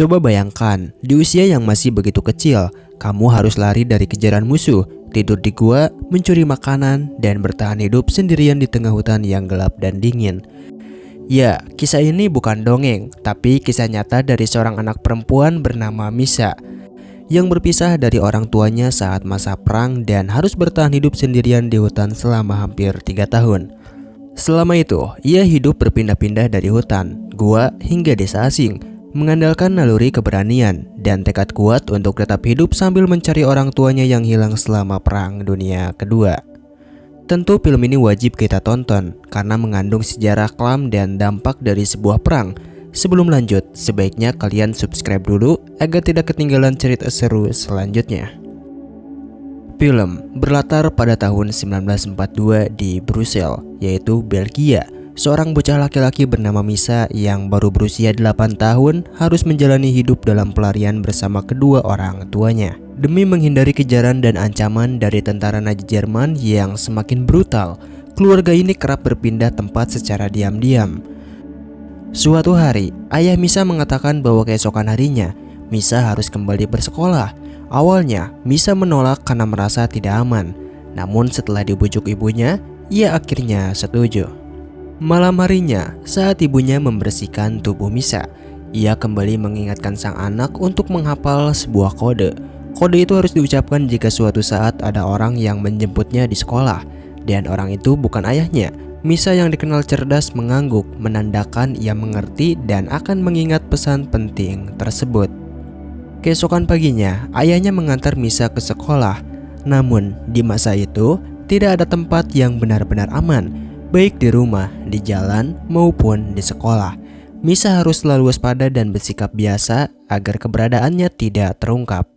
Coba bayangkan, di usia yang masih begitu kecil, kamu harus lari dari kejaran musuh, tidur di gua, mencuri makanan, dan bertahan hidup sendirian di tengah hutan yang gelap dan dingin. Ya, kisah ini bukan dongeng, tapi kisah nyata dari seorang anak perempuan bernama Misa yang berpisah dari orang tuanya saat masa perang dan harus bertahan hidup sendirian di hutan selama hampir 3 tahun. Selama itu, ia hidup berpindah-pindah dari hutan, gua, hingga desa asing, mengandalkan naluri keberanian dan tekad kuat untuk tetap hidup sambil mencari orang tuanya yang hilang selama Perang Dunia Kedua. Tentu film ini wajib kita tonton karena mengandung sejarah kelam dan dampak dari sebuah perang. Sebelum lanjut, sebaiknya kalian subscribe dulu agar tidak ketinggalan cerita seru selanjutnya. Film berlatar pada tahun 1942 di Brussels, yaitu Belgia. Seorang bocah laki-laki bernama Misa yang baru berusia 8 tahun harus menjalani hidup dalam pelarian bersama kedua orang tuanya. Demi menghindari kejaran dan ancaman dari tentara Nazi Jerman yang semakin brutal, keluarga ini kerap berpindah tempat secara diam-diam. Suatu hari, ayah Misa mengatakan bahwa keesokan harinya, Misa harus kembali bersekolah. Awalnya, Misa menolak karena merasa tidak aman. Namun setelah dibujuk ibunya, ia akhirnya setuju. Malam harinya, saat ibunya membersihkan tubuh Misa, ia kembali mengingatkan sang anak untuk menghafal sebuah kode. Kode itu harus diucapkan jika suatu saat ada orang yang menjemputnya di sekolah, dan orang itu bukan ayahnya. Misa yang dikenal cerdas mengangguk, menandakan ia mengerti dan akan mengingat pesan penting tersebut. Keesokan paginya, ayahnya mengantar Misa ke sekolah. Namun, di masa itu, tidak ada tempat yang benar-benar aman, baik di rumah, di jalan, maupun di sekolah. Misa harus selalu waspada dan bersikap biasa agar keberadaannya tidak terungkap.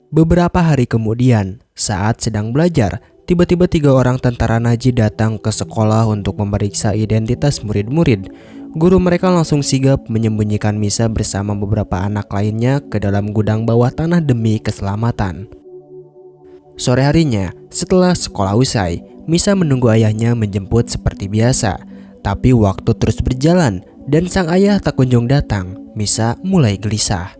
Beberapa hari kemudian, saat sedang belajar, tiba-tiba 3 orang tentara Nazi datang ke sekolah untuk memeriksa identitas murid-murid. Guru mereka langsung sigap menyembunyikan Misa bersama beberapa anak lainnya ke dalam gudang bawah tanah demi keselamatan. Sore harinya, setelah sekolah usai, Misa menunggu ayahnya menjemput seperti biasa. Tapi waktu terus berjalan dan sang ayah tak kunjung datang, Misa mulai gelisah.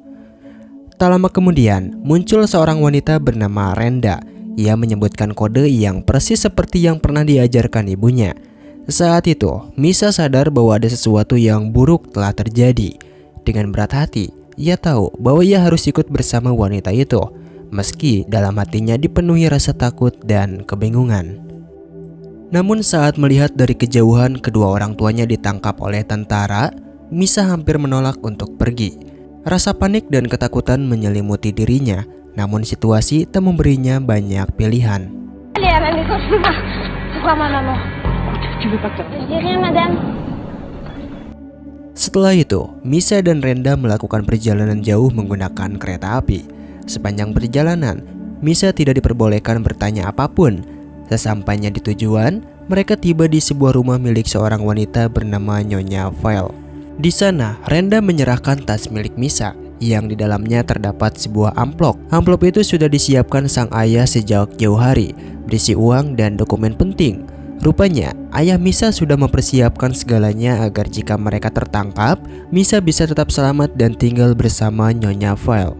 Tak lama kemudian, muncul seorang wanita bernama Renda. Ia menyebutkan kode yang persis seperti yang pernah diajarkan ibunya. Saat itu, Misa sadar bahwa ada sesuatu yang buruk telah terjadi. Dengan berat hati, ia tahu bahwa ia harus ikut bersama wanita itu, meski dalam hatinya dipenuhi rasa takut dan kebingungan. Namun saat melihat dari kejauhan kedua orang tuanya ditangkap oleh tentara, Misa hampir menolak untuk pergi. Rasa panik dan ketakutan menyelimuti dirinya. Namun situasi tak memberinya banyak pilihan. Setelah itu, Misa dan Renda melakukan perjalanan jauh menggunakan kereta api. Sepanjang perjalanan, Misa tidak diperbolehkan bertanya apapun. Sesampainya di tujuan, mereka tiba di sebuah rumah milik seorang wanita bernama Nyonya Veil. Di sana, Renda menyerahkan tas milik Misa yang di dalamnya terdapat sebuah amplop. Amplop itu sudah disiapkan sang ayah sejak jauh hari, berisi uang dan dokumen penting. Rupanya, ayah Misa sudah mempersiapkan segalanya agar jika mereka tertangkap, Misa bisa tetap selamat dan tinggal bersama Nyonya Veil.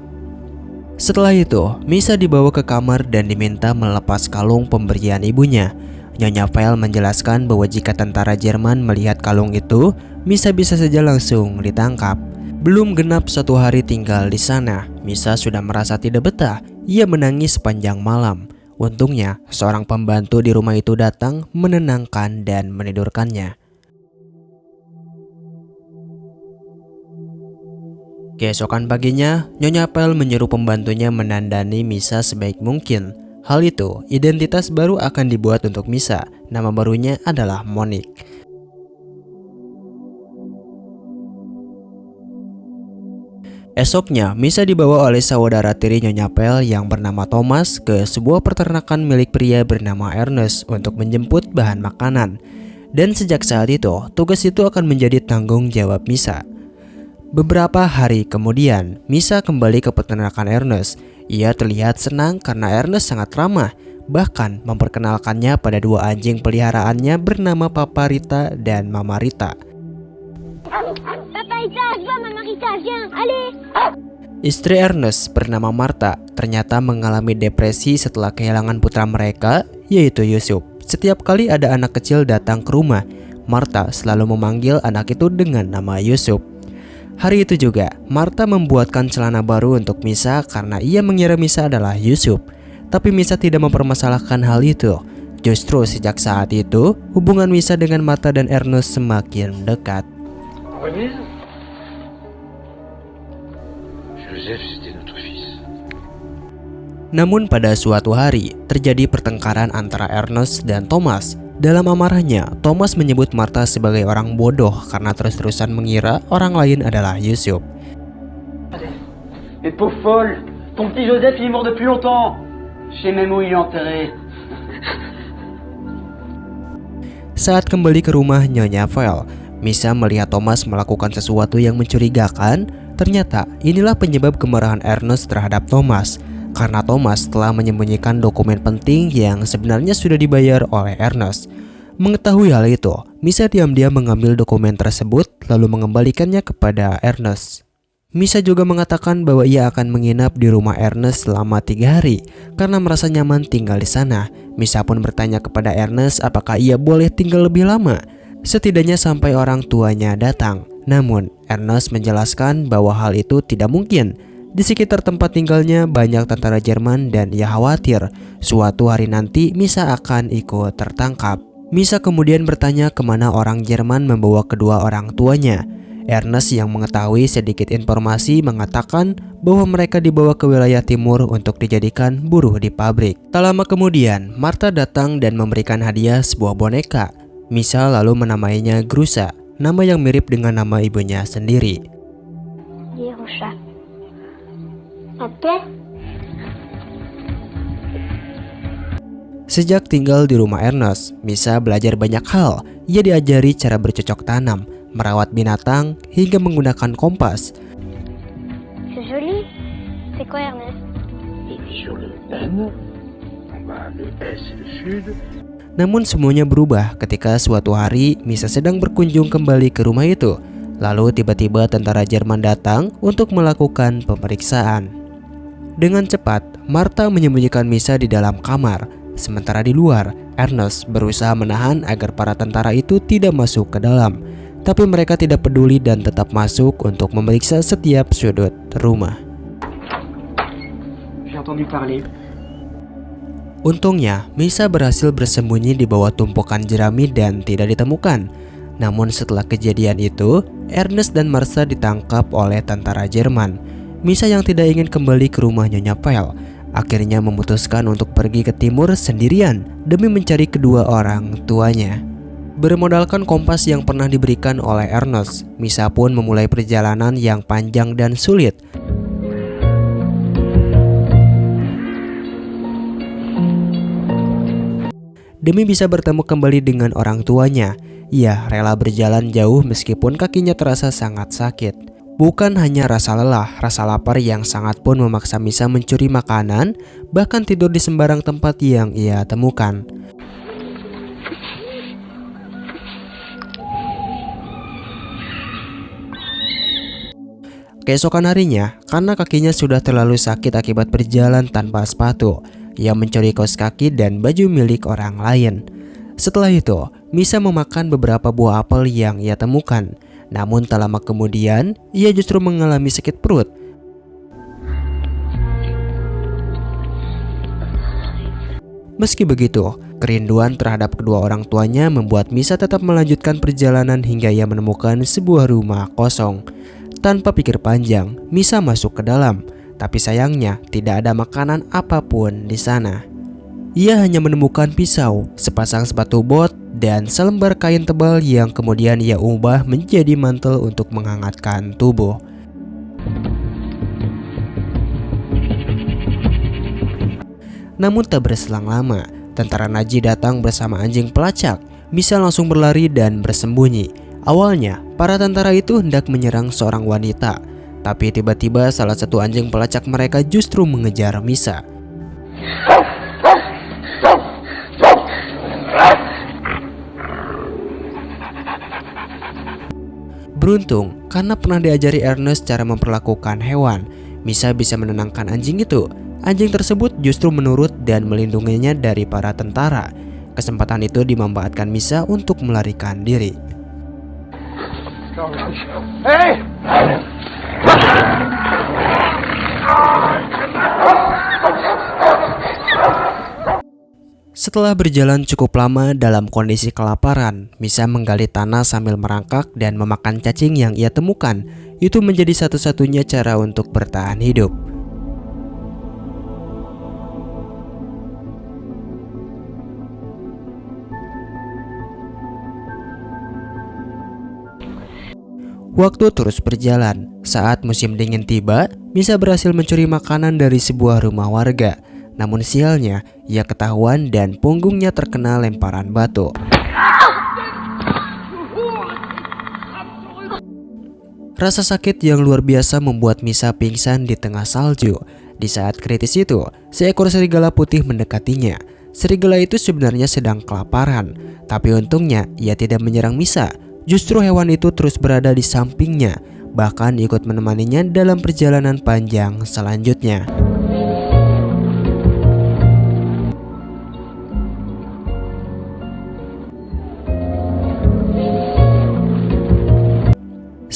Setelah itu, Misa dibawa ke kamar dan diminta melepas kalung pemberian ibunya. Nyonya Veil menjelaskan bahwa jika tentara Jerman melihat kalung itu, Misa bisa saja langsung ditangkap. Belum genap 1 hari tinggal di sana, Misa sudah merasa tidak betah. Ia menangis sepanjang malam. Untungnya, seorang pembantu di rumah itu datang menenangkan dan menidurkannya. Keesokan paginya, Nyonya Veil menyuruh pembantunya menandani Misa sebaik mungkin. Hal itu, identitas baru akan dibuat untuk Misa. Nama barunya adalah Monique. Esoknya, Misa dibawa oleh saudara tiri Nyonya Veil yang bernama Thomas ke sebuah peternakan milik pria bernama Ernest untuk menjemput bahan makanan. Dan sejak saat itu, tugas itu akan menjadi tanggung jawab Misa. Beberapa hari kemudian, Misa kembali ke peternakan Ernest. Ia terlihat senang karena Ernest sangat ramah, bahkan memperkenalkannya pada 2 anjing peliharaannya bernama Papa Rita dan Mama Rita. Istri Ernest bernama Martha ternyata mengalami depresi setelah kehilangan putra mereka, yaitu Yusuf. Setiap kali ada anak kecil datang ke rumah, Martha selalu memanggil anak itu dengan nama Yusuf. Hari itu juga, Martha membuatkan celana baru untuk Misa karena ia mengira Misa adalah Yusuf. Tapi Misa tidak mempermasalahkan hal itu. Justru sejak saat itu, hubungan Misa dengan Martha dan Ernest semakin dekat. Namun pada suatu hari, terjadi pertengkaran antara Ernest dan Thomas. Dalam amarahnya, Thomas menyebut Martha sebagai orang bodoh karena terus-terusan mengira orang lain adalah Yusuf. Mais pauvre folle, ton petit Joseph il est mort depuis longtemps. Je sais même où il est enterré. Saat kembali ke rumah Nyonya Vel, Misa melihat Thomas melakukan sesuatu yang mencurigakan. Ternyata inilah penyebab kemarahan Ernest terhadap Thomas, karena Thomas telah menyembunyikan dokumen penting yang sebenarnya sudah dibayar oleh Ernest. Mengetahui hal itu, Misa diam-diam mengambil dokumen tersebut lalu mengembalikannya kepada Ernest. Misa juga mengatakan bahwa ia akan menginap di rumah Ernest selama 3 hari karena merasa nyaman tinggal di sana. Misa pun bertanya kepada Ernest apakah ia boleh tinggal lebih lama, setidaknya sampai orang tuanya datang. Namun, Ernest menjelaskan bahwa hal itu tidak mungkin. Di sekitar tempat tinggalnya banyak tentara Jerman dan ia khawatir suatu hari nanti Misa akan ikut tertangkap. Misa kemudian bertanya kemana orang Jerman membawa kedua orang tuanya. Ernest yang mengetahui sedikit informasi mengatakan bahwa mereka dibawa ke wilayah timur untuk dijadikan buruh di pabrik. Tak lama kemudian, Martha datang dan memberikan hadiah sebuah boneka. Misa lalu menamainya Grusa, nama yang mirip dengan nama ibunya sendiri. Yerusha. Apa? Sejak tinggal di rumah Ernest, Misa belajar banyak hal. Ia diajari cara bercocok tanam, merawat binatang, hingga menggunakan kompas. C'est joli. C'est quoi, Ernest? Et sur le N, le S c'est le sud. Namun semuanya berubah ketika suatu hari Misa sedang berkunjung kembali ke rumah itu. Lalu tiba-tiba tentara Jerman datang untuk melakukan pemeriksaan. Dengan cepat, Martha menyembunyikan Misa di dalam kamar. Sementara di luar, Ernest berusaha menahan agar para tentara itu tidak masuk ke dalam. Tapi mereka tidak peduli dan tetap masuk untuk memeriksa setiap sudut rumah. J'ai entendu parler. Untungnya, Misa berhasil bersembunyi di bawah tumpukan jerami dan tidak ditemukan. Namun setelah kejadian itu, Ernest dan Martha ditangkap oleh tentara Jerman. Misa yang tidak ingin kembali ke rumah Nyonya Vel akhirnya memutuskan untuk pergi ke timur sendirian demi mencari kedua orang tuanya. Bermodalkan kompas yang pernah diberikan oleh Ernest, Misa pun memulai perjalanan yang panjang dan sulit. Demi bisa bertemu kembali dengan orang tuanya, ia rela berjalan jauh meskipun kakinya terasa sangat sakit. Bukan hanya rasa lelah, rasa lapar yang sangat pun memaksa Misa mencuri makanan, bahkan tidur di sembarang tempat yang ia temukan. Keesokan harinya, karena kakinya sudah terlalu sakit akibat berjalan tanpa sepatu, ia mencuri kaos kaki dan baju milik orang lain. Setelah itu, Misa memakan beberapa buah apel yang ia temukan. Namun tak lama kemudian, ia justru mengalami sakit perut. Meski begitu, kerinduan terhadap kedua orang tuanya membuat Misa tetap melanjutkan perjalanan hingga ia menemukan sebuah rumah kosong. Tanpa pikir panjang, Misa masuk ke dalam, tapi sayangnya tidak ada makanan apapun di sana. Ia hanya menemukan pisau, sepasang sepatu bot, dan selembar kain tebal yang kemudian ia ubah menjadi mantel untuk menghangatkan tubuh. Namun tak berselang lama, tentara Nazi datang bersama anjing pelacak. Misa langsung berlari dan bersembunyi. Awalnya, para tentara itu hendak menyerang seorang wanita, tapi tiba-tiba salah satu anjing pelacak mereka justru mengejar Misa. Beruntung, karena pernah diajari Ernest cara memperlakukan hewan, Misa bisa menenangkan anjing itu. Anjing tersebut justru menurut dan melindunginya dari para tentara. Kesempatan itu dimanfaatkan Misa untuk melarikan diri. Setelah berjalan cukup lama dalam kondisi kelaparan, Misa menggali tanah sambil merangkak dan memakan cacing yang ia temukan. Itu menjadi satu-satunya cara untuk bertahan hidup. Waktu terus berjalan. Saat musim dingin tiba, Misa berhasil mencuri makanan dari sebuah rumah warga. Namun sialnya, ia ketahuan dan punggungnya terkena lemparan batu. Rasa sakit yang luar biasa membuat Misa pingsan di tengah salju. Di saat kritis itu, seekor serigala putih mendekatinya. Serigala itu sebenarnya sedang kelaparan, tapi untungnya ia tidak menyerang Misa. Justru hewan itu terus berada di sampingnya, bahkan ikut menemaninya dalam perjalanan panjang selanjutnya.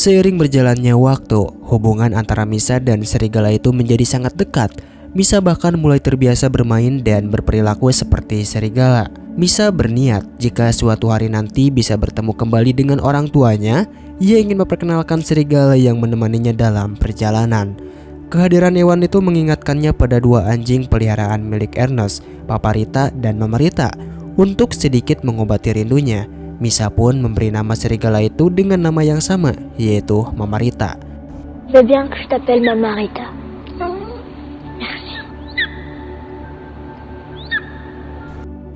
Seiring berjalannya waktu, hubungan antara Misa dan serigala itu menjadi sangat dekat. Misa bahkan mulai terbiasa bermain dan berperilaku seperti serigala. Misa berniat jika suatu hari nanti bisa bertemu kembali dengan orang tuanya, ia ingin memperkenalkan serigala yang menemaninya dalam perjalanan. Kehadiran hewan itu mengingatkannya pada dua anjing peliharaan milik Ernest, Paparita dan Mamarita. Untuk sedikit mengobati rindunya, Misa pun memberi nama serigala itu dengan nama yang sama, yaitu Mamarita. Je veux bien que je t'appelle Mamarita.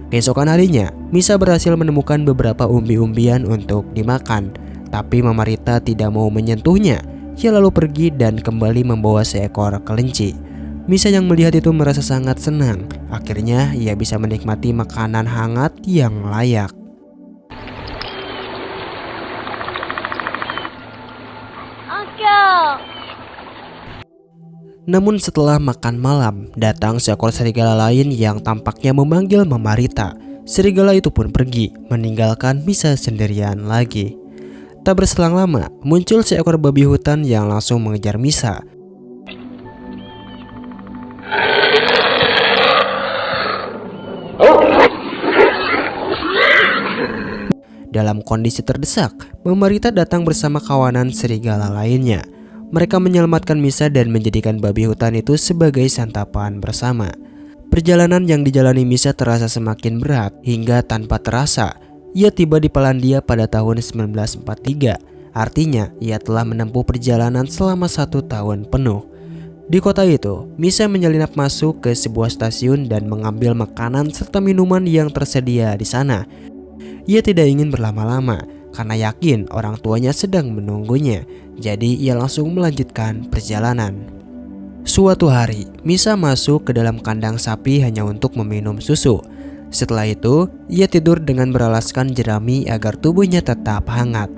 Keesokan harinya, Misa berhasil menemukan beberapa umbi-umbian untuk dimakan. Tapi Mamarita tidak mau menyentuhnya. Ia lalu pergi dan kembali membawa seekor kelinci. Misa yang melihat itu merasa sangat senang. Akhirnya ia bisa menikmati makanan hangat yang layak. Namun setelah makan malam, datang seekor serigala lain yang tampaknya memanggil Mamarita. Serigala itu pun pergi, meninggalkan Misa sendirian lagi. Tak berselang lama, muncul seekor babi hutan yang langsung mengejar Misa. Dalam kondisi terdesak, Mamarita datang bersama kawanan serigala lainnya. Mereka menyelamatkan Misa dan menjadikan babi hutan itu sebagai santapan bersama. Perjalanan yang dijalani Misa terasa semakin berat hingga tanpa terasa ia tiba di Polandia pada tahun 1943. Artinya ia telah menempuh perjalanan selama 1 tahun penuh. Di kota itu, Misa menyelinap masuk ke sebuah stasiun dan mengambil makanan serta minuman yang tersedia di sana. Ia tidak ingin berlama-lama karena yakin orang tuanya sedang menunggunya. Jadi ia langsung melanjutkan perjalanan. Suatu hari, Misa masuk ke dalam kandang sapi hanya untuk meminum susu. Setelah itu, ia tidur dengan beralaskan jerami agar tubuhnya tetap hangat.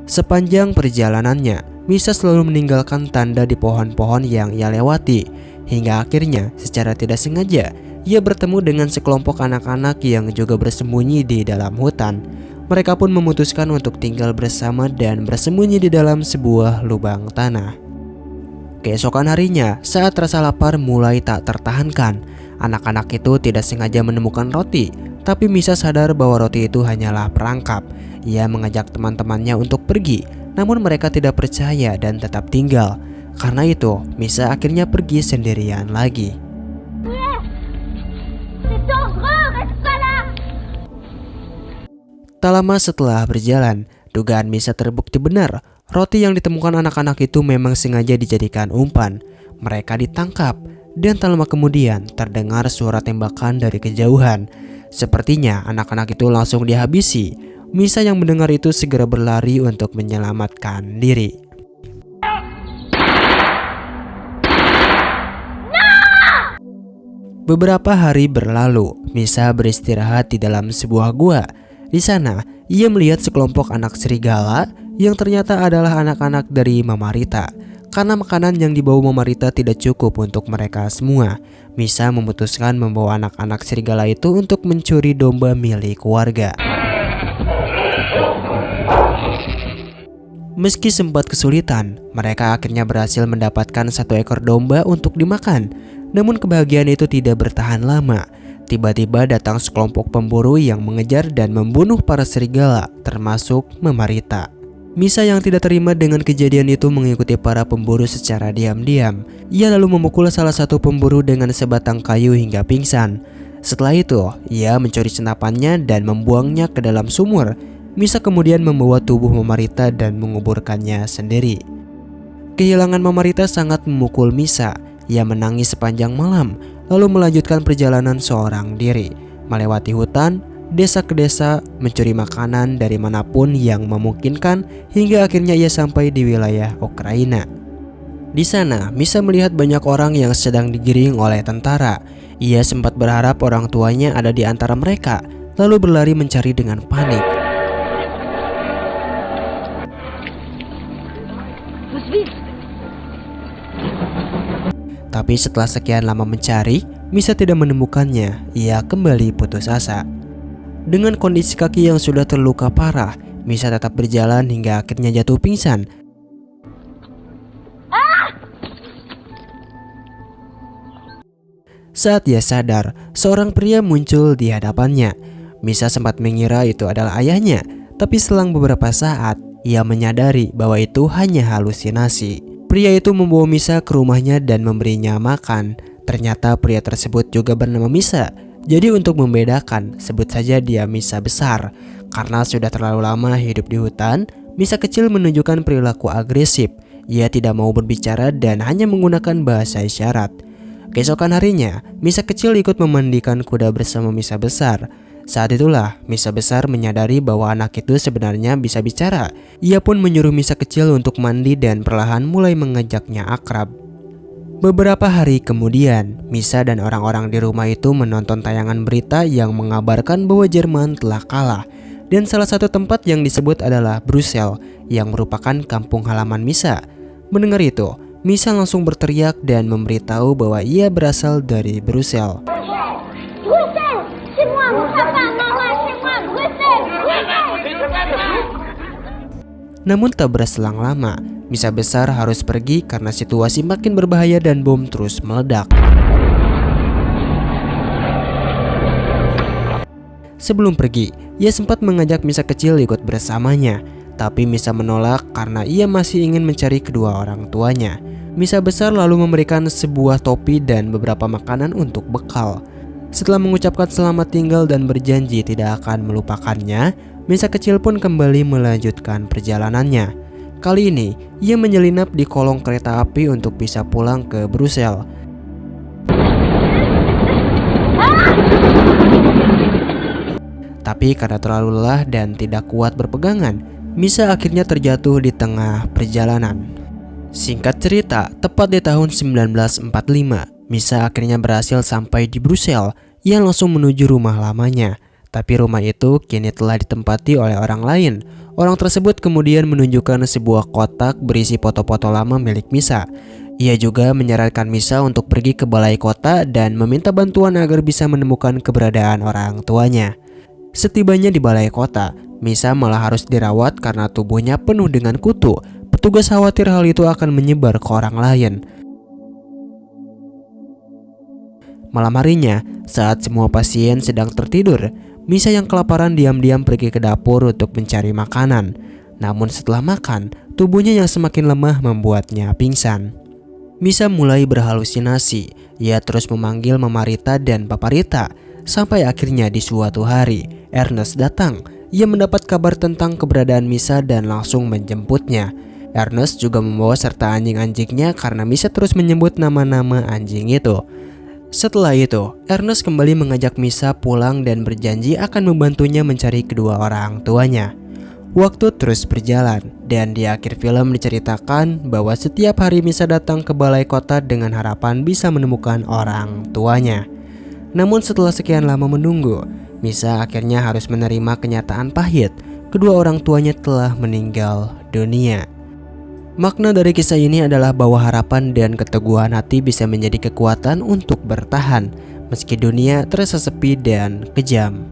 Sepanjang perjalanannya, Misa selalu meninggalkan tanda di pohon-pohon yang ia lewati. Hingga akhirnya, secara tidak sengaja, ia bertemu dengan sekelompok anak-anak yang juga bersembunyi di dalam hutan. Mereka pun memutuskan untuk tinggal bersama dan bersembunyi di dalam sebuah lubang tanah. Keesokan harinya, saat rasa lapar mulai tak tertahankan, anak-anak itu tidak sengaja menemukan roti. Tapi Misa sadar bahwa roti itu hanyalah perangkap. Ia mengajak teman-temannya untuk pergi, namun mereka tidak percaya dan tetap tinggal. Karena itu, Misa akhirnya pergi sendirian lagi. Tak lama setelah berjalan, dugaan Misa terbukti benar. Roti yang ditemukan anak-anak itu memang sengaja dijadikan umpan. Mereka ditangkap dan tak lama kemudian terdengar suara tembakan dari kejauhan. Sepertinya anak-anak itu langsung dihabisi. Misa yang mendengar itu segera berlari untuk menyelamatkan diri. Beberapa hari berlalu, Misa beristirahat di dalam sebuah gua. Di sana, ia melihat sekelompok anak serigala yang ternyata adalah anak-anak dari Mama Rita. Karena makanan yang dibawa Mama Rita tidak cukup untuk mereka semua, Misa memutuskan membawa anak-anak serigala itu untuk mencuri domba milik warga. Meski sempat kesulitan, mereka akhirnya berhasil mendapatkan 1 ekor domba untuk dimakan. Namun kebahagiaan itu tidak bertahan lama. Tiba-tiba datang sekelompok pemburu yang mengejar dan membunuh para serigala, termasuk Mama Rita. Misa yang tidak terima dengan kejadian itu mengikuti para pemburu secara diam-diam. Ia lalu memukul salah satu pemburu dengan sebatang kayu hingga pingsan. Setelah itu, ia mencuri senapannya dan membuangnya ke dalam sumur. Misa kemudian membawa tubuh Mama Rita dan menguburkannya sendiri. Kehilangan Mama Rita sangat memukul Misa. Ia menangis sepanjang malam, lalu melanjutkan perjalanan seorang diri, melewati hutan, desa ke desa, mencuri makanan dari manapun yang memungkinkan, hingga akhirnya ia sampai di wilayah Ukraina. Di sana, Misa melihat banyak orang yang sedang digiring oleh tentara. Ia sempat berharap orang tuanya ada di antara mereka, lalu berlari mencari dengan panik. Tapi setelah sekian lama mencari, Misa tidak menemukannya. Ia kembali putus asa. Dengan kondisi kaki yang sudah terluka parah, Misa tetap berjalan hingga akhirnya jatuh pingsan. Saat ia sadar, seorang pria muncul di hadapannya. Misa sempat mengira itu adalah ayahnya, tapi selang beberapa saat, ia menyadari bahwa itu hanya halusinasi. Pria itu membawa Misa ke rumahnya dan memberinya makan. Ternyata pria tersebut juga bernama Misa. Jadi untuk membedakan, sebut saja dia Misa besar. Karena sudah terlalu lama hidup di hutan, Misa kecil menunjukkan perilaku agresif. Ia tidak mau berbicara dan hanya menggunakan bahasa isyarat. Keesokan harinya, Misa kecil ikut memandikan kuda bersama Misa besar. Saat itulah Misa besar menyadari bahwa anak itu sebenarnya bisa bicara. Ia pun menyuruh Misa kecil untuk mandi dan perlahan mulai mengajaknya akrab. Beberapa hari kemudian, Misa dan orang-orang di rumah itu menonton tayangan berita yang mengabarkan bahwa Jerman telah kalah. Dan salah satu tempat yang disebut adalah Brussels, yang merupakan kampung halaman Misa. Mendengar itu, Misa langsung berteriak dan memberitahu bahwa ia berasal dari Brussels. Namun tak berselang lama, Misa besar harus pergi karena situasi makin berbahaya dan bom terus meledak. Sebelum pergi, ia sempat mengajak Misa kecil ikut bersamanya, tapi Misa menolak karena ia masih ingin mencari kedua orang tuanya. Misa besar lalu memberikan sebuah topi dan beberapa makanan untuk bekal. Setelah mengucapkan selamat tinggal dan berjanji tidak akan melupakannya, Misa kecil pun kembali melanjutkan perjalanannya. Kali ini, ia menyelinap di kolong kereta api untuk bisa pulang ke Brussels. Tapi karena terlalu lelah dan tidak kuat berpegangan, Misa akhirnya terjatuh di tengah perjalanan. Singkat cerita, tepat di tahun 1945, Misa akhirnya berhasil sampai di Brussels. Ia langsung menuju rumah lamanya. Tapi rumah itu kini telah ditempati oleh orang lain. Orang tersebut kemudian menunjukkan sebuah kotak berisi foto-foto lama milik Misa. Ia juga menyarankan Misa untuk pergi ke balai kota dan meminta bantuan agar bisa menemukan keberadaan orang tuanya. Setibanya di balai kota, Misa malah harus dirawat karena tubuhnya penuh dengan kutu. Petugas khawatir hal itu akan menyebar ke orang lain. Malam harinya, saat semua pasien sedang tertidur, Misa yang kelaparan diam-diam pergi ke dapur untuk mencari makanan. Namun setelah makan, tubuhnya yang semakin lemah membuatnya pingsan. Misa mulai berhalusinasi. Ia terus memanggil Mama Rita dan Papa Rita. Sampai akhirnya di suatu hari, Ernest datang. Ia mendapat kabar tentang keberadaan Misa dan langsung menjemputnya. Ernest juga membawa serta anjing-anjingnya karena Misa terus menyebut nama-nama anjing itu. Setelah itu, Ernest kembali mengajak Misa pulang dan berjanji akan membantunya mencari kedua orang tuanya. Waktu terus berjalan, dan di akhir film diceritakan bahwa setiap hari Misa datang ke balai kota dengan harapan bisa menemukan orang tuanya. Namun setelah sekian lama menunggu, Misa akhirnya harus menerima kenyataan pahit. Kedua orang tuanya telah meninggal dunia. Makna dari kisah ini adalah bahwa harapan dan keteguhan hati bisa menjadi kekuatan untuk bertahan meski dunia terasa sepi dan kejam.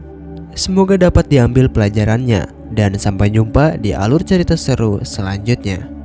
Semoga dapat diambil pelajarannya, dan sampai jumpa di alur cerita seru selanjutnya.